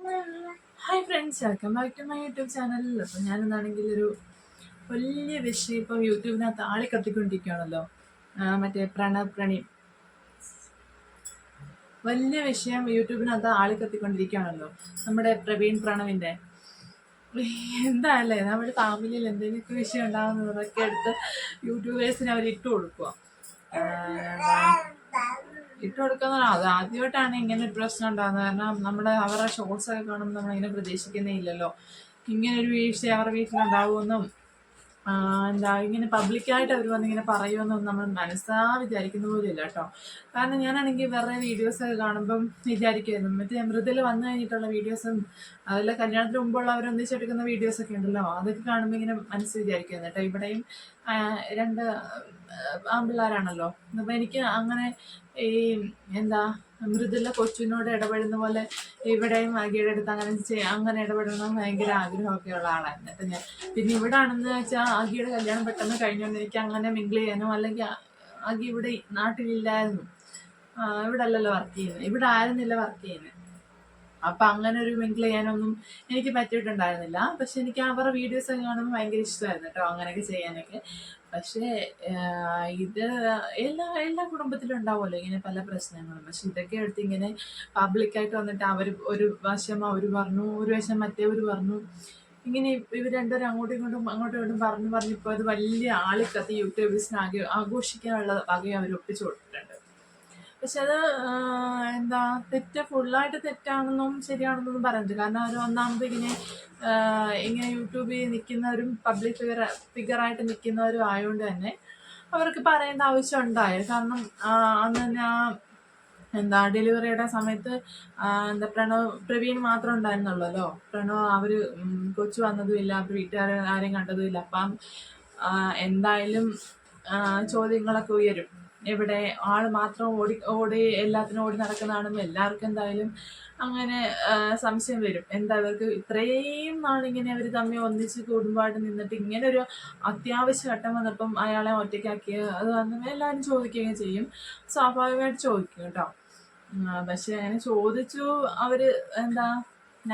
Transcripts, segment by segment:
Hi friends, welcome back to my YouTube channel. അപ്പം ഞാനെന്നാണെങ്കിൽ ഒരു വലിയ വിഷയം ഇപ്പം യൂട്യൂബിനകത്ത് ആളി കത്തിക്കൊണ്ടിരിക്കുകയാണല്ലോ. മറ്റേ പ്രണയം വലിയ വിഷയം യൂട്യൂബിനകത്ത് ആളി കത്തിക്കൊണ്ടിരിക്കുകയാണല്ലോ, നമ്മുടെ പ്രവീൺ പ്രണവിൻ്റെ. എന്താല്ലേ, നമ്മുടെ ഫാമിലിയിൽ എന്തെങ്കിലുമൊക്കെ വിഷയം ഉണ്ടാകുന്നതൊക്കെ എടുത്ത് യൂട്യൂബേഴ്സിന് അവർ ഇട്ട് കൊടുക്കുക. ഇട്ട് കൊടുക്കുന്ന അത് ആദ്യമായിട്ടാണ് ഇങ്ങനെ ഒരു പ്രശ്നം ഉണ്ടാകുന്നത്. കാരണം അവരുടെ ഷോർട്സ് ഒക്കെ കാണുമ്പോൾ നമ്മളിങ്ങനെ പ്രതീക്ഷിക്കുന്നേ ഇല്ലല്ലോ ഇങ്ങനെ ഒരു വീഴ്ച അവരുടെ വീട്ടിലുണ്ടാകുമെന്നും ഇങ്ങനെ പബ്ലിക്കായിട്ട് അവർ വന്നിങ്ങനെ പറയുമെന്നും നമ്മൾ വിചാരിക്കുന്ന പോലും ഇല്ല കേട്ടോ. കാരണം ഞാനാണെങ്കിൽ വേറെ വീഡിയോസൊക്കെ കാണുമ്പം വിചാരിക്കുമായിരുന്നു, മറ്റേ മൃദുല വന്നു കഴിഞ്ഞിട്ടുള്ള വീഡിയോസും അതിലെ കല്യാണത്തിന് മുമ്പുള്ള അവരൊന്നിച്ചെടുക്കുന്ന വീഡിയോസൊക്കെ ഉണ്ടല്ലോ, അതൊക്കെ കാണുമ്പോൾ ഇങ്ങനെ വിചാരിക്കുമായിരുന്നു കേട്ടോ. ഇവിടെയും രണ്ട് ആൺപിള്ളേരാണല്ലോ. അപ്പം എനിക്ക് അങ്ങനെ ഈ മൃദുല കൊച്ചിനോട് ഇടപെടുന്ന പോലെ ഇവിടെയും അഗിയുടെ അടുത്ത് അങ്ങനെ ഇടപെടണം ഭയങ്കര ആഗ്രഹമൊക്കെ ഉള്ള ആളായിരുന്നു കേട്ടോ ഞാൻ. പിന്നെ ഇവിടെ ആണെന്ന് വെച്ചാൽ അഗിയുടെ കല്യാണം പെട്ടെന്ന് കഴിഞ്ഞുകൊണ്ട് എനിക്ക് അങ്ങനെ മിങ്കിൾ ചെയ്യാനോ, അല്ലെങ്കിൽ അഗി ഇവിടെ നാട്ടിലില്ലായിരുന്നു, ഇവിടെ അല്ലല്ലോ വർക്ക് ചെയ്യുന്നത്, ഇവിടെ ആയിരുന്നില്ല വർക്ക് ചെയ്യുന്നത്. അപ്പം അങ്ങനെ ഒരു മിങ്കിൾ ചെയ്യാനൊന്നും എനിക്ക് പറ്റിയിട്ടുണ്ടായിരുന്നില്ല. പക്ഷെ എനിക്ക് അവരുടെ വീഡിയോസൊക്കെ കാണുമ്പോൾ ഭയങ്കര ഇഷ്ടമായിരുന്നു കേട്ടോ അങ്ങനെയൊക്കെ ചെയ്യാനൊക്കെ. പക്ഷേ ഇത് എല്ലാ കുടുംബത്തിലും ഉണ്ടാവുമല്ലോ ഇങ്ങനെ പല പ്രശ്നങ്ങളും. പക്ഷെ ഇതൊക്കെ എടുത്ത് ഇങ്ങനെ പബ്ലിക്കായിട്ട് വന്നിട്ട് അവർ ഒരു വശം അവർ പറഞ്ഞു, ഒരു വശം മറ്റേവർ പറഞ്ഞു, ഇങ്ങനെ ഇവർ രണ്ടുപേരും അങ്ങോട്ടും ഇങ്ങോട്ടും പറഞ്ഞിപ്പോൾ അത് വലിയ ആളിക്കത്തി യൂട്യൂബേഴ്സിന് ആഘോഷിക്കാനുള്ള വകയും അവർ ഒപ്പിച്ചു കൊടുത്തിട്ടുണ്ട്. പക്ഷെ അത് ഫുള്ളായിട്ട് തെറ്റാണെന്നും ശരിയാണെന്നൊന്നും പറയുന്നില്ല. കാരണം അവർ ഒന്നാമത് ഇങ്ങനെ യൂട്യൂബിൽ നിൽക്കുന്നവരും പബ്ലിക് ഫിഗറായിട്ട് നിൽക്കുന്നവരും ആയതുകൊണ്ട് തന്നെ അവർക്ക് പറയേണ്ട ആവശ്യം ഉണ്ടായത്. കാരണം അന്ന് തന്നെ ഡെലിവറിയുടെ സമയത്ത് പ്രവീൺ മാത്രം ഉണ്ടായിരുന്നുള്ളല്ലോ. അവർ കൊച്ചു വന്നതുമില്ല, അവർ ആരെയും കണ്ടതുമില്ല. അപ്പം എന്തായാലും ചോദ്യങ്ങളൊക്കെ ഉയരും. എവിടെ ആള് മാത്രം ഓടി എല്ലാത്തിനും ഓടി നടക്കുന്നതാണെന്ന് എല്ലാവർക്കും എന്തായാലും അങ്ങനെ സംശയം വരും. ഇവർക്ക് ഇത്രയും നാളിങ്ങനെ അവർ തമ്മിൽ ഒന്നിച്ച് കുടുംബമായിട്ട് നിന്നിട്ട് ഇങ്ങനെ ഒരു അത്യാവശ്യ ഘട്ടം വന്നപ്പം അയാളെ ഒറ്റയ്ക്കാക്കിയ അത് വന്ന് എല്ലാവരും ചോദിക്കുകയും ചെയ്യും, സ്വാഭാവികമായിട്ട് ചോദിക്കും കേട്ടോ. പക്ഷെ അങ്ങനെ ചോദിച്ചു അവർ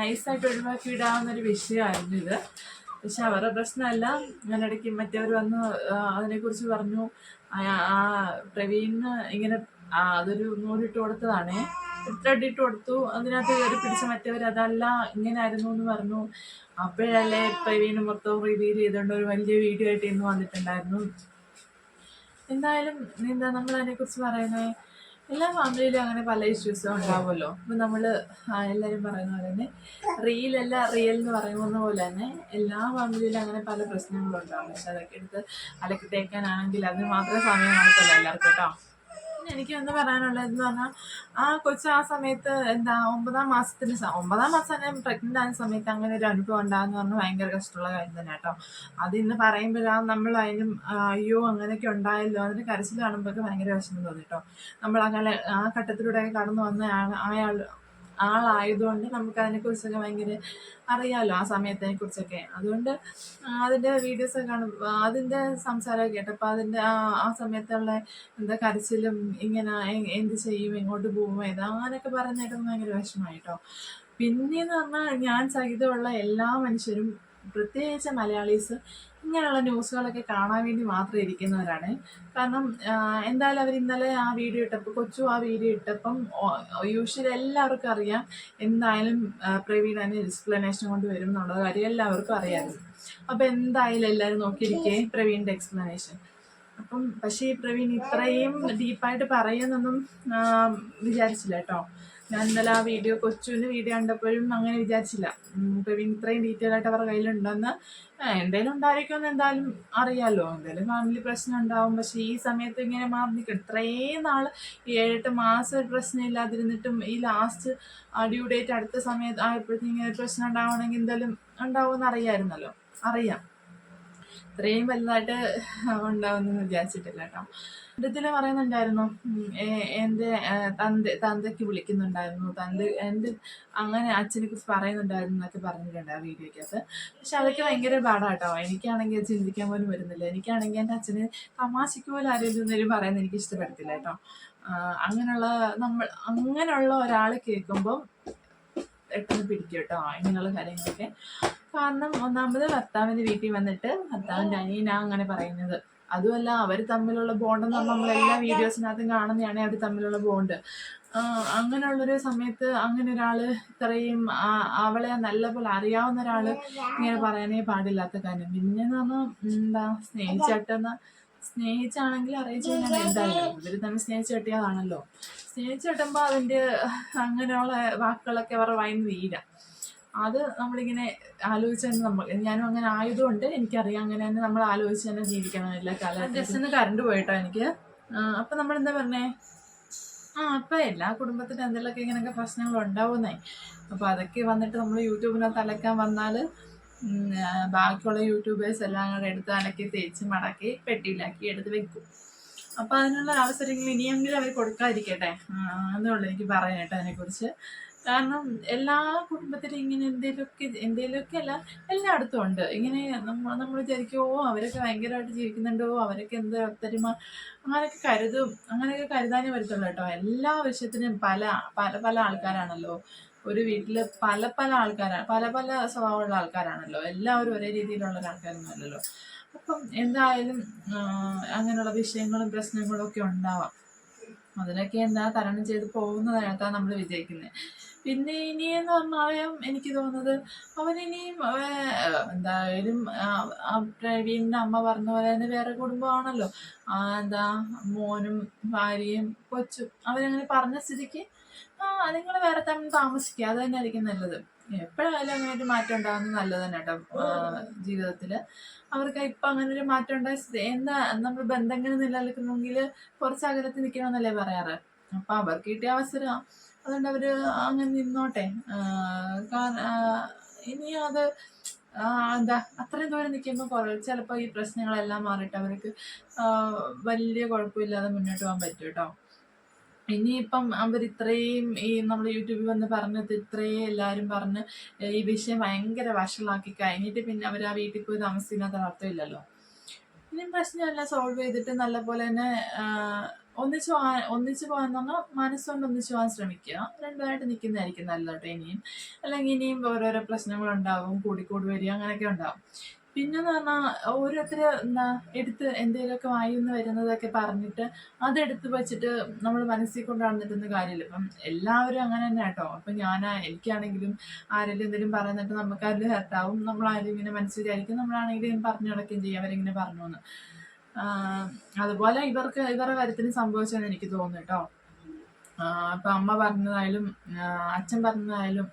നൈസായിട്ട് ഒഴിവാക്കി ഇടാവുന്നൊരു വിഷയമായിരുന്നു ഇത്. പക്ഷെ അവരുടെ പ്രശ്നമല്ല. ഞാനിടയ്ക്ക് മറ്റവർ വന്ന് അതിനെക്കുറിച്ച് പറഞ്ഞു. ആ പ്രവീണിന് ഇങ്ങനെ അതൊരു നൂലിട്ട് കൊടുത്തതാണേ, ത്രെഡ് ഇട്ട് കൊടുത്തു, അതിനകത്ത് കയറി പിടിച്ച് മറ്റവർ അതല്ല ഇങ്ങനെ ആയിരുന്നു എന്ന് പറഞ്ഞു. അപ്പോഴല്ലേ പ്രവീണ് മൊത്തം റിവീൽ ചെയ്തുകൊണ്ട് ഒരു വലിയ വീഡിയോ ആയിട്ട് ഇന്ന് വന്നിട്ടുണ്ടായിരുന്നു. എന്തായാലും നമ്മൾ അതിനെക്കുറിച്ച് പറയുന്നത്, എല്ലാ ഫാമിലിയിലും അങ്ങനെ പല ഇഷ്യൂസും ഉണ്ടാവുമല്ലോ. അപ്പം നമ്മൾ എല്ലാവരും പറയുന്ന പോലെ തന്നെ റീലല്ല റിയൽ എന്ന് പറയുന്ന പോലെ തന്നെ എല്ലാ ഫാമിലിയിലും അങ്ങനെ പല പ്രശ്നങ്ങളും ഉണ്ടാവും. പക്ഷെ അതൊക്കെ എടുത്ത് അലക്കി തേക്കാനാണെങ്കിൽ അതിന് മാത്രമേ സമയം കാണത്തുള്ളൂ എല്ലാവർക്കും കേട്ടോ. എനിക്ക് ഒന്ന് പറയാനുള്ളതെന്ന് പറഞ്ഞാൽ, ആ കൊച്ചു ആ സമയത്ത് 9ാം മാസം തന്നെ പ്രഗ്നൻ്റ് ആയ സമയത്ത് അങ്ങനെ ഒരു അനുഭവം ഉണ്ടാകുന്ന പറഞ്ഞാൽ ഭയങ്കര കഷ്ടമുള്ള കാര്യം തന്നെ കേട്ടോ. അതിന്ന് പറയുമ്പോഴാണ് നമ്മൾ അതിനും അയ്യോ അങ്ങനെയൊക്കെ ഉണ്ടായല്ലോ, അതിന് കരച്ചിൽ കാണുമ്പോഴൊക്കെ ഭയങ്കര വിഷമം തോന്നി കേട്ടോ. നമ്മൾ അങ്ങനെ ആ ഘട്ടത്തിലൂടെ കടന്നു വന്ന ആളായതുകൊണ്ട് നമുക്ക് അതിനെക്കുറിച്ചൊക്കെ ഭയങ്കര അറിയാമല്ലോ, ആ സമയത്തിനെക്കുറിച്ചൊക്കെ. അതുകൊണ്ട് അതിൻ്റെ വീഡിയോസൊക്കെ കാണുമ്പോൾ അതിൻ്റെ സംസാരമൊക്കെ കേട്ടപ്പോൾ അതിൻ്റെ ആ സമയത്തുള്ള കരച്ചിലും ഇങ്ങനെ എന്ത് ചെയ്യും, എങ്ങോട്ട് പോകും, അങ്ങനെയൊക്കെ പറഞ്ഞിട്ട് ഭയങ്കര വിഷമമായി കേട്ടോ. പിന്നെയെന്ന് പറഞ്ഞാൽ ഞാൻ സഹിതമുള്ള എല്ലാ മനുഷ്യരും, പ്രത്യേകിച്ച് മലയാളീസ്, ഇങ്ങനെയുള്ള ന്യൂസുകളൊക്കെ കാണാൻ വേണ്ടി മാത്രം ഇരിക്കുന്നവരാണ്. കാരണം എന്തായാലും അവർ ഇന്നലെ ആ വീഡിയോ ഇട്ടപ്പോൾ, കൊച്ചു ആ വീഡിയോ ഇട്ടപ്പം യൂഷ്വലി എല്ലാവർക്കും അറിയാം എന്തായാലും പ്രവീൺ അതിന് എക്സ്പ്ലനേഷൻ കൊണ്ട് വരും എന്നുള്ള കാര്യം എല്ലാവർക്കും അറിയാമായിരുന്നു. അപ്പം എന്തായാലും എല്ലാവരും നോക്കിയിരിക്കേ പ്രവീണിൻ്റെ എക്സ്പ്ലനേഷൻ. അപ്പം പക്ഷേ ഈ പ്രവീൺ ഇത്രയും ഡീപ്പായിട്ട് പറയുമെന്നൊന്നും വിചാരിച്ചില്ല കേട്ടോ. ഞാൻ ഇന്നലെ ആ കൊച്ചുവിൻ്റെ വീഡിയോ കണ്ടപ്പോഴും അങ്ങനെ വിചാരിച്ചില്ല പ്രവീൺ ഇത്രയും ഡീറ്റെയിൽ ആയിട്ട് അവരുടെ കയ്യിലുണ്ടെന്ന്. എന്തെങ്കിലും ഉണ്ടായിരിക്കുമെന്ന് എന്തായാലും അറിയാമല്ലോ, എന്തെങ്കിലും ഫാമിലി പ്രശ്നം ഉണ്ടാവും. പക്ഷെ ഈ സമയത്ത് ഇങ്ങനെ മാറി നിൽക്കും. ഇത്രയും നാൾ 7-8 മാസം ഒരു പ്രശ്നം ഇല്ലാതിരുന്നിട്ടും ഈ ലാസ്റ്റ് ഡ്യൂ ഡേറ്റ് അടുത്ത സമയത്ത് ആയപ്പോഴത്തേക്കും ഇങ്ങനെ ഒരു പ്രശ്നം ഉണ്ടാവുകയാണെങ്കിൽ എന്തായാലും ഉണ്ടാവുമെന്ന് അറിയാം. ഇത്രയും വലുതായിട്ട് ഉണ്ടാവുമെന്ന് വിചാരിച്ചിട്ടില്ല കേട്ടോ. ഇതിൽ പറയുന്നുണ്ടായിരുന്നു, എൻ്റെ തന്തയ്ക്ക് വിളിക്കുന്നുണ്ടായിരുന്നു, എൻ്റെ അങ്ങനെ അച്ഛനെ കുറിച്ച് പറയുന്നുണ്ടായിരുന്നു എന്നൊക്കെ പറഞ്ഞിട്ടുണ്ട് ആ വീഡിയോയ്ക്കകത്ത്. പക്ഷെ അതൊക്കെ ഭയങ്കര പാടാട്ടോ. എനിക്കാണെങ്കിൽ അത് ചിന്തിക്കാൻ പോലും വരുന്നില്ല. എനിക്കാണെങ്കിൽ എൻ്റെ അച്ഛന് തമാശയ്ക്ക് പോലും ആരെങ്കിലും പറയുന്നത് എനിക്ക് ഇഷ്ടപ്പെടത്തില്ല കേട്ടോ. അങ്ങനെയുള്ള ഒരാൾ കേൾക്കുമ്പം പെട്ടെന്ന് പിടിക്കും കേട്ടോ ഇങ്ങനെയുള്ള കാര്യങ്ങളൊക്കെ. കാരണം ഒന്നാമത് ഭർത്താവിൻ്റെ വീട്ടിൽ വന്നിട്ട് ഭർത്താവിൻ്റെ അനിയനാ അങ്ങനെ പറയുന്നത്. അതുമല്ല അവർ തമ്മിലുള്ള ബോണ്ടെന്ന് പറഞ്ഞാൽ നമ്മളെല്ലാ വീഡിയോസിനകത്തും കാണുന്നതാണ് അവർ തമ്മിലുള്ള ബോണ്ട്. അങ്ങനെയുള്ളൊരു സമയത്ത് അങ്ങനെ ഒരാൾ ഇത്രയും അവളെ നല്ലപോലെ അറിയാവുന്ന ഒരാൾ ഇങ്ങനെ പറയാനേ പാടില്ലാത്ത കാര്യം. പിന്നെന്ന് പറഞ്ഞാൽ എന്താ സ്നേഹിച്ചാണെങ്കിൽ അറിയിച്ചു കഴിഞ്ഞാൽ എന്തായാലും ഇവർ തന്നെ സ്നേഹിച്ച് കെട്ടിയതാണല്ലോ. സ്നേഹിച്ച് കെട്ടുമ്പോൾ അതിൻ്റെ അങ്ങനെയുള്ള വാക്കുകളൊക്കെ അവരുടെ വായിൽ നിന്ന് വീരാം. അത് നമ്മളിങ്ങനെ ആലോചിച്ച് ഞാനും അങ്ങനെ ആയതുകൊണ്ട് എനിക്കറിയാം അങ്ങനെ തന്നെ നമ്മൾ ആലോചിച്ച് തന്നെ ജീവിക്കണം എല്ലാ കാലം. ജസ്റ്റ് ഒന്ന് കറണ്ട് പോയിട്ടോ എനിക്ക്. അപ്പം നമ്മളെന്താ പറഞ്ഞേ, അപ്പം എല്ലാ കുടുംബത്തിലും എന്തെങ്കിലുമൊക്കെ ഇങ്ങനെയൊക്കെ പ്രശ്നങ്ങൾ ഉണ്ടാവുന്നേ. അപ്പോൾ അതൊക്കെ വന്നിട്ട് നമ്മൾ യൂട്യൂബിനകത്ത് അലക്കാൻ വന്നാൽ ബാക്കിയുള്ള യൂട്യൂബേഴ്സ് എല്ലാം കൂടെ എടുത്ത് അലക്കി തേച്ച് മടക്കി പെട്ടിയിലാക്കി എടുത്ത് വെക്കും. അപ്പോൾ അതിനുള്ള അവസരങ്ങൾ ഇനിയെങ്കിലും അവർ കൊടുക്കാതിരിക്കട്ടെ എന്നുള്ളൂ എനിക്ക് പറയാനായിട്ട് അതിനെക്കുറിച്ച്. കാരണം എല്ലാ കുടുംബത്തിലും ഇങ്ങനെ എന്തെങ്കിലുമൊക്കെ അല്ല എല്ലായിടത്തും ഉണ്ട് ഇങ്ങനെ. നമ്മൾ വിചാരിക്കുമോ അവരൊക്കെ ഭയങ്കരമായിട്ട് ജീവിക്കുന്നുണ്ടോ, അവരൊക്കെ എന്ത് ഒത്തൊരുമ, അങ്ങനെയൊക്കെ കരുതാനേ വരത്തുള്ളൂ കേട്ടോ. എല്ലാ വിഷയത്തിനും പല പല പല ആൾക്കാരാണല്ലോ ഒരു വീട്ടിൽ. പല പല ആൾക്കാരാണ്, പല പല സ്വഭാവമുള്ള ആൾക്കാരാണല്ലോ. എല്ലാവരും ഒരേ രീതിയിലുള്ള ആൾക്കാരൊന്നും അല്ലല്ലോ. അപ്പം എന്തായാലും അങ്ങനെയുള്ള വിഷയങ്ങളും പ്രശ്നങ്ങളും ഒക്കെ ഉണ്ടാവാം. അതിനൊക്കെ എന്താ തരണം ചെയ്ത് പോകുന്നതായിട്ടാണ് നമ്മൾ വിജയിക്കുന്നത്. പിന്നെ ഇനിയെന്ന് പറഞ്ഞാലും എനിക്ക് തോന്നുന്നത് അവനിനിയും എന്തായാലും പ്രവീണിൻ്റെ അമ്മ പറഞ്ഞ പോലെ തന്നെ വേറെ കുടുംബമാണല്ലോ. എന്താ മോനും ഭാര്യയും കൊച്ചും അവരങ്ങനെ പറഞ്ഞ സ്ഥിതിക്ക് നിങ്ങൾ വേറെ തന്നെ താമസിക്കുക, അത് തന്നെ ആയിരിക്കും നല്ലത്. എപ്പോഴായാലും അങ്ങനെ ഒരു മാറ്റം ഉണ്ടാകുന്നത് നല്ലത് തന്നെ കേട്ടോ ജീവിതത്തിൽ. അവർക്ക് ഇപ്പം അങ്ങനെ ഒരു മാറ്റം ഉണ്ടായ എന്താ നമ്മൾ ബന്ധങ്ങൾ നിലനിൽക്കണമെങ്കിൽ കുറച്ച് അകലത്തിൽ നിൽക്കണമെന്നല്ലേ പറയാറ്. അപ്പം അവർക്ക് കിട്ടിയ അവസരം, അതുകൊണ്ട് അവർ അങ്ങനെ നിന്നോട്ടെ. ഇനി അത് എന്താ അത്രയും ദൂരം നിൽക്കുമ്പോൾ ചിലപ്പോൾ ഈ പ്രശ്നങ്ങളെല്ലാം മാറിയിട്ട് അവർക്ക് വലിയ കുഴപ്പമില്ലാതെ മുന്നോട്ട് പോകാൻ പറ്റും കേട്ടോ. ഇനിയിപ്പം അവർ ഇത്രയും ഈ നമ്മൾ യൂട്യൂബിൽ വന്ന് പറഞ്ഞത് ഇത്രയും എല്ലാവരും പറഞ്ഞ് ഈ വിഷയം ഭയങ്കര വഷളാക്കി കഴിഞ്ഞിട്ട് പിന്നെ അവർ ആ വീട്ടിൽ പോയി താമസിക്കുന്നത്ര അർത്ഥമില്ലല്ലോ. ഇനിയും പ്രശ്നമെല്ലാം സോൾവ് ചെയ്തിട്ട് നല്ലപോലെ തന്നെ ഒന്നിച്ച് പോകാൻ പറഞ്ഞാൽ മനസ്സുകൊണ്ട് ഒന്നിച്ച് പോകാൻ ശ്രമിക്കുക. രണ്ടുമായിട്ട് നിൽക്കുന്നതായിരിക്കും നല്ലതായിട്ട് ഇനിയും. അല്ലെങ്കിൽ ഇനിയും ഓരോരോ പ്രശ്നങ്ങളുണ്ടാവും, കൂടിക്കൂടി വരിക, അങ്ങനെയൊക്കെ ഉണ്ടാവും. പിന്നെന്ന് പറഞ്ഞാൽ ഓരോരുത്തർ എടുത്ത് എന്തെങ്കിലുമൊക്കെ വായിന്ന് വരുന്നതൊക്കെ പറഞ്ഞിട്ട് അതെടുത്ത് വെച്ചിട്ട് നമ്മൾ മനസ്സിൽ കൊണ്ട് നടന്നിട്ടൊന്നും കാര്യമില്ല. ഇപ്പം എല്ലാവരും അങ്ങനെ തന്നെ കേട്ടോ. അപ്പം എനിക്കാണെങ്കിലും ആരെങ്കിലും എന്തെങ്കിലും പറയുന്നിട്ട് നമുക്കാരും ഹർട്ടാവും. നമ്മളാരും ഇങ്ങനെ മനസ്സിൽ വിചാരിക്കും നമ്മളാണെങ്കിലും പറഞ്ഞു നടക്കുകയും ചെയ്യും അവരിങ്ങനെ പറഞ്ഞു എന്ന്. അതുപോലെ ഇവരുടെ കാര്യത്തിന് സംഭവിച്ചതെന്ന് എനിക്ക് തോന്നുന്നു കേട്ടോ. ഇപ്പം അമ്മ പറഞ്ഞതായാലും അച്ഛൻ പറഞ്ഞതായാലും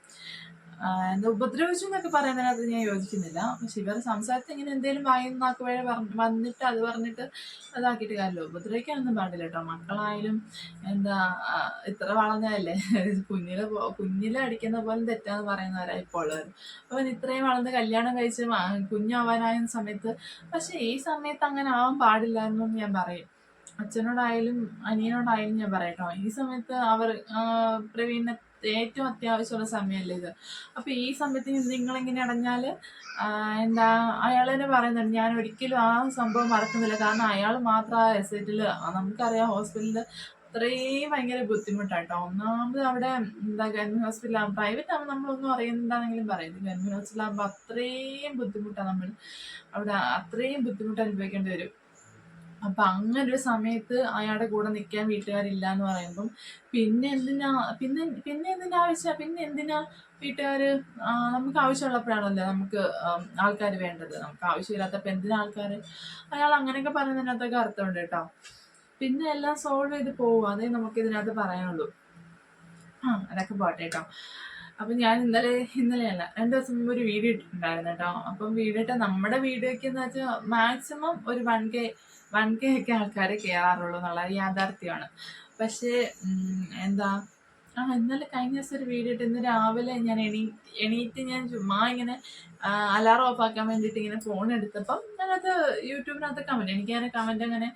എന്താ ഉപദ്രവിച്ചു എന്നൊക്കെ പറയുന്നതിനകത്ത് ഞാൻ യോജിക്കുന്നില്ല. പക്ഷെ ഇവർ സംസാരത്തിൽ ഇങ്ങനെ എന്തെങ്കിലും വായിന്നാക്ക് വഴി വന്നിട്ട് അത് പറഞ്ഞിട്ട് അതാക്കിയിട്ട് കാര്യമല്ലോ. ഉപദ്രവിക്കാനൊന്നും പാടില്ല കേട്ടോ. മക്കളായാലും എന്താ ഇത്ര വളർന്നതല്ലേ, കുഞ്ഞിലെ അടിക്കുന്ന പോലെ തെറ്റാന്ന് പറയുന്നവരാ ഇപ്പോൾ ഉള്ളവർ. അവൻ ഇത്രയും വളർന്ന് കല്യാണം കഴിച്ച് കുഞ്ഞാവാനായ സമയത്ത്, പക്ഷെ ഈ സമയത്ത് അങ്ങനെ ആവാൻ പാടില്ല എന്നും ഞാൻ പറയും. അച്ഛനോടായാലും അനിയനോടായാലും ഞാൻ പറയട്ടോ, ഈ സമയത്ത് പ്രവീണിനെ ഏറ്റവും അത്യാവശ്യമുള്ള സമയമല്ലേ ഇത്. അപ്പൊ ഈ സമയത്ത് നിങ്ങളിങ്ങനെ അടഞ്ഞാൽ എന്താ അയാൾ തന്നെ പറയുന്നുണ്ട്, ഞാൻ ഒരിക്കലും ആ സംഭവം മറക്കുന്നില്ല. കാരണം അയാൾ മാത്രം ആ എസ്റ്റേറ്റിൽ നമുക്കറിയാം ഹോസ്പിറ്റലിൽ അത്രയും ഭയങ്കര ബുദ്ധിമുട്ടാട്ടോ. ഒന്നാമത് അവിടെ എന്താ ഗവൺമെന്റ് ഹോസ്പിറ്റലാകുമ്പോൾ, പ്രൈവറ്റ് ആകുമ്പോൾ നമ്മളൊന്നും അറിയുന്നുണ്ടാണെങ്കിലും പറയുന്നത്, ഗവൺമെന്റ് ഹോസ്പിറ്റലാകുമ്പോൾ അത്രയും ബുദ്ധിമുട്ടാണ്. നമ്മൾ അവിടെ അത്രയും ബുദ്ധിമുട്ട് അനുഭവിക്കേണ്ടി വരും. അപ്പം അങ്ങനൊരു സമയത്ത് അയാളുടെ കൂടെ നിൽക്കാൻ വീട്ടുകാരില്ല എന്ന് പറയുമ്പം പിന്നെ എന്തിനാ വീട്ടുകാർ നമുക്ക് ആവശ്യമുള്ളപ്പോഴാണല്ലോ നമുക്ക് ആൾക്കാർ വേണ്ടത്. നമുക്ക് ആവശ്യമില്ലാത്തപ്പോൾ എന്തിനാ ആൾക്കാർ, അയാൾ അങ്ങനെയൊക്കെ പറയുന്നതിനകത്തൊക്കെ അർത്ഥമുണ്ട് കേട്ടോ. പിന്നെ എല്ലാം സോൾവ് ചെയ്ത് പോകും, അതേ നമുക്ക് ഇതിനകത്ത് പറയാനുള്ളൂ. അതൊക്കെ പോട്ടെ കേട്ടോ. അപ്പം ഞാൻ ഇന്നലെയല്ല 2 ദിവസം മുമ്പ് ഒരു വീഡിയോ ഇട്ടിട്ടുണ്ടായിരുന്നു കേട്ടോ. അപ്പം വീഡിയോ ഇട്ട നമ്മുടെ വീഡിയോയ്ക്ക് എന്ന് വെച്ചാൽ മാക്സിമം ഒരു 1K ഒക്കെ ആൾക്കാരെ കയറാറുള്ളൂ എന്നുള്ളത് യാഥാർത്ഥ്യമാണ്. പക്ഷേ എന്താ ഇന്നലെ കഴിഞ്ഞ ദിവസം ഒരു വീഡിയോ ഇട്ട് ഇന്ന് രാവിലെ ഞാൻ എണീറ്റ് ഞാൻ ചുമ്മാ ഇങ്ങനെ അലാറം ഓഫ് ആക്കാൻ വേണ്ടിയിട്ട് ഇങ്ങനെ ഫോൺ എടുത്തപ്പം അതിനകത്ത് യൂട്യൂബിനകത്ത് കമൻറ്റ് എനിക്കങ്ങനെ കമൻറ്റ് അങ്ങനെ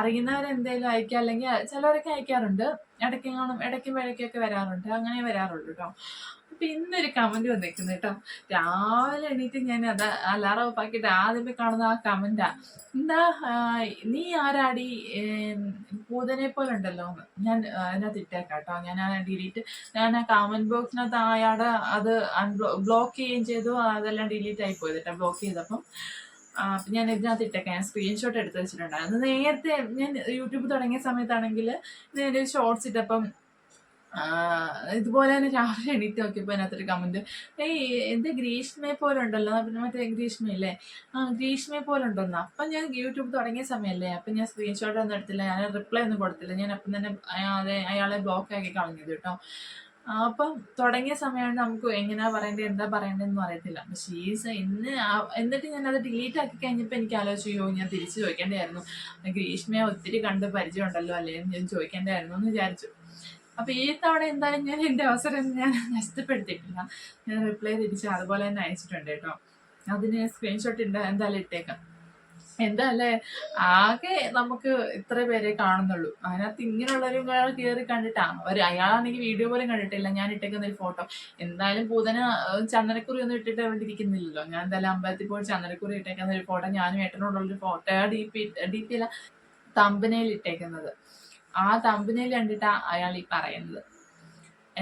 അറിയുന്നവരെന്തെങ്കിലും അയക്കുക, അല്ലെങ്കിൽ ചിലവരൊക്കെ അയക്കാറുണ്ട്, ഇടയ്ക്കും ഇടയ്ക്കൊക്കെ വരാറുണ്ട്, അങ്ങനെ വരാറുള്ളൂ കേട്ടോ. അപ്പം ഇന്നൊരു കമൻറ്റ് വന്നേക്കുന്നത് കേട്ടോ. രാവിലെ എണീറ്റ് ഞാൻ അത് അലാറം ഓഫ് ആക്കിയിട്ട് ആദ്യമേ കാണുന്ന ആ കമൻറ്റാ, എന്താ നീ ആരാടി പൂതനെ പോലെ ഉണ്ടല്ലോ എന്ന്. ഞാൻ അതിനകത്ത് ഇട്ടേക്കാം കേട്ടോ. ഞാൻ ആ കമന്റ് ബോക്സിനകത്ത് അയാളുടെ അത് ബ്ലോക്ക് ചെയ്യുകയും ചെയ്തു, അതെല്ലാം ഡിലീറ്റ് ആയി പോയത് കേട്ടോ ബ്ലോക്ക് ചെയ്തപ്പം. അപ്പം ഞാൻ ഇതിനകത്ത് ഇട്ടേക്കാം. ഞാൻ സ്ക്രീൻഷോട്ട് എടുത്ത് വെച്ചിട്ടുണ്ടായിരുന്നു. നേരത്തെ ഞാൻ യൂട്യൂബ് തുടങ്ങിയ സമയത്താണെങ്കിൽ ഞാൻ ഷോർട്സ് ഇട്ടപ്പം ഇതുപോലെ തന്നെ രാവിലെ എണീറ്റ് നോക്കിയപ്പോൾ അതിനകത്തൊരു കമൻറ്റ്, എന്ത് ഗ്രീഷ്മയെ പോലെ ഉണ്ടല്ലോ, പിന്നെ മറ്റേ ഗ്രീഷ്മയില്ലേ, ഗ്രീഷ്മയെ പോലെ ഉണ്ടോന്ന്. അപ്പം ഞാൻ യൂട്യൂബ് തുടങ്ങിയ സമയമല്ലേ, അപ്പം ഞാൻ സ്ക്രീൻഷോട്ട് ഒന്നും എടുത്തില്ല, ഞാൻ റിപ്ലൈ ഒന്നും കൊടുത്തില്ല. ഞാൻ അപ്പം തന്നെ അയാളെ ബ്ലോക്ക് ആക്കി കളഞ്ഞത് കേട്ടോ. അപ്പം തുടങ്ങിയ സമയമാണ് നമുക്ക് എങ്ങനെയാ പറയേണ്ടത് എന്താ പറയേണ്ടതെന്നും അറിയത്തില്ല. പക്ഷേ എന്നിട്ട് ഞാൻ അത് ഡിലീറ്റ് ആക്കി കഴിഞ്ഞപ്പോൾ എനിക്ക് ആലോചിച്ചു, ഞാൻ തിരിച്ചു ചോദിക്കേണ്ടതായിരുന്നു, ഗ്രീഷ്മയെ ഒത്തിരി കണ്ട് പരിചയം ഉണ്ടല്ലോ അല്ലേ എന്ന് ഞാൻ ചോദിക്കേണ്ടതായിരുന്നു എന്ന് വിചാരിച്ചു. അപ്പോൾ ഈ തവണ എന്തായാലും ഞാൻ എൻ്റെ അവസരം ഞാൻ നഷ്ടപ്പെടുത്തിയിട്ടില്ല. ഞാൻ റിപ്ലൈ തിരിച്ച് അതുപോലെ തന്നെ അയച്ചിട്ടുണ്ട് കേട്ടോ. അതിന് സ്ക്രീൻഷോട്ട് എന്തായാലും ഇട്ടേക്കാം. എന്താല്ലേ, ആകെ നമുക്ക് ഇത്ര പേരെ കാണുന്നുള്ളൂ. അതിനകത്ത് ഇങ്ങനെയുള്ളൊരു കയറി കണ്ടിട്ടാ അയാളാണെങ്കിൽ വീഡിയോ പോലും കണ്ടിട്ടില്ല ഞാൻ ഇട്ടേക്കുന്ന ഒരു ഫോട്ടോ. എന്തായാലും പൂതന ചന്ദനക്കുറി ഒന്നും ഇട്ടിട്ട് അവിടെ ഇരിക്കുന്നില്ലല്ലോ. ഞാൻ എന്തായാലും അമ്പലത്തിൽ പോയി ചന്ദനക്കുറി ഇട്ടേക്കുന്ന ഒരു ഫോട്ടോ, ഞാനും ഏട്ടനോടുള്ളൊരു ഫോട്ടോ ഡി പി അല്ല തമ്പനയിൽ ഇട്ടേക്കുന്നത്. ആ തമ്പനയിൽ കണ്ടിട്ടാ അയാൾ ഈ പറയുന്നത്.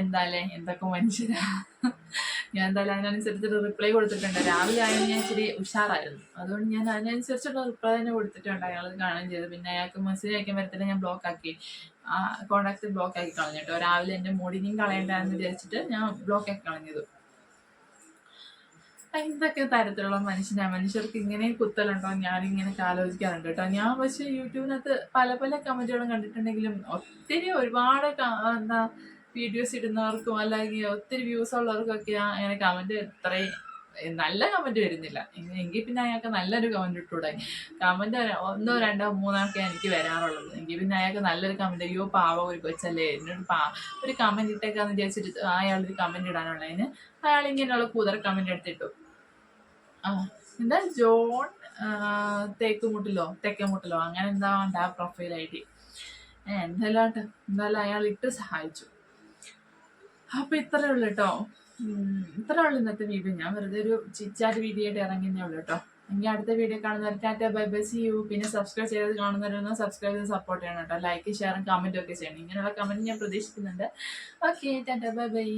എന്തായാലും എന്തൊക്കെ മനുഷ്യരാ. ഞാൻ എന്തായാലും അതിനനുസരിച്ചിട്ട് റിപ്ലൈ കൊടുത്തിട്ടുണ്ട്. രാവിലെ ആയാലും ഞാൻ ഇച്ചിരി ഉഷാറായിരുന്നു, അതുകൊണ്ട് ഞാൻ അതിനനുസരിച്ചുള്ള റിപ്ലൈ തന്നെ കൊടുത്തിട്ടുണ്ട്. അയാൾ കാണുകയും ചെയ്തു. പിന്നെ അയാൾക്ക് മെസ്സേജ് അയക്കാൻ വരത്തില്ല, ഞാൻ ബ്ലോക്ക് ആക്കി, കോണ്ടാക്ട് ബ്ലോക്ക് ആക്കി കളഞ്ഞിട്ടോ. രാവിലെ എൻ്റെ മൂഡിനെയും കളയണ്ടെന്ന് വിചാരിച്ചിട്ട് ഞാൻ ബ്ലോക്ക് ആക്കി കളഞ്ഞത്. എന്തൊക്കെ തരത്തിലുള്ള മനുഷ്യർക്ക് ഇങ്ങനെ കുത്തലുണ്ടോ ഞാനിങ്ങനെ ആലോചിക്കാറുണ്ട് കേട്ടോ. ഞാൻ പക്ഷേ യൂട്യൂബിനകത്ത് പല കമന്റുകളും കണ്ടിട്ടുണ്ടെങ്കിലും ഒരുപാട് എന്താ വീഡിയോസ് ഇടുന്നവർക്കും അല്ലെങ്കിൽ ഒത്തിരി വ്യൂസ് ഉള്ളവർക്കൊക്കെ അങ്ങനെ കമന്റ് ഇത്രയും നല്ല കമന്റ് വരുന്നില്ല. എങ്കിൽ പിന്നെ അയാൾക്ക് നല്ലൊരു കമന്റ് ഇട്ടൂടെ. കമന്റ് 1, 2, 3 ഒക്കെ എനിക്ക് വരാറുള്ളത്. എങ്കിൽ പിന്നെ അയാൾക്ക് നല്ലൊരു കമന്റ്, അയ്യോ പാവം ഒരു കൊച്ചല്ലേ, എന്നോട് ഒരു കമന്റ് ഇട്ടേക്കാന്ന് വിചാരിച്ചിട്ട് അയാളൊരു കമന്റ് ഇടാനുള്ളതിന് അയാൾ ഇങ്ങനെയുള്ള കൂതറ കമന്റ് എടുത്തിട്ടു. എന്താ ജോൺ തെക്കേമുട്ടിലോ അങ്ങനെ എന്താ ഉണ്ട് ആ പ്രൊഫൈൽ ഐ ഡി. എന്തായാലും അയാൾ ഇട്ട് സഹായിച്ചു. അപ്പൊ ഇത്രേ ഉള്ളു കേട്ടോ. ഇത്രേ ഉള്ളു ഇന്നത്തെ വീഡിയോ. ഞാൻ വെറുതെ ഒരു ചിറ്റാറ്റ് വീഡിയോ ആയിട്ട് ഇറങ്ങുന്നേ ഉള്ളു കേട്ടോ. എങ്കിൽ അടുത്ത വീഡിയോ കാണുന്നവർ ta-ta bye bye, see you. പിന്നെ സബ്സ്ക്രൈബ് ചെയ്ത് കാണുന്നവരൊന്നും സബ്സ്ക്രൈബ് ചെയ്ത് സപ്പോർട്ട് ചെയ്യണം കേട്ടോ. ലൈക്ക് ഷെയറും കമന്റും ഒക്കെ ചെയ്യണം. ഇങ്ങനെയുള്ള കമന്റ് ഞാൻ പ്രതീക്ഷിക്കുന്നുണ്ട്. Okay, Tata bye by.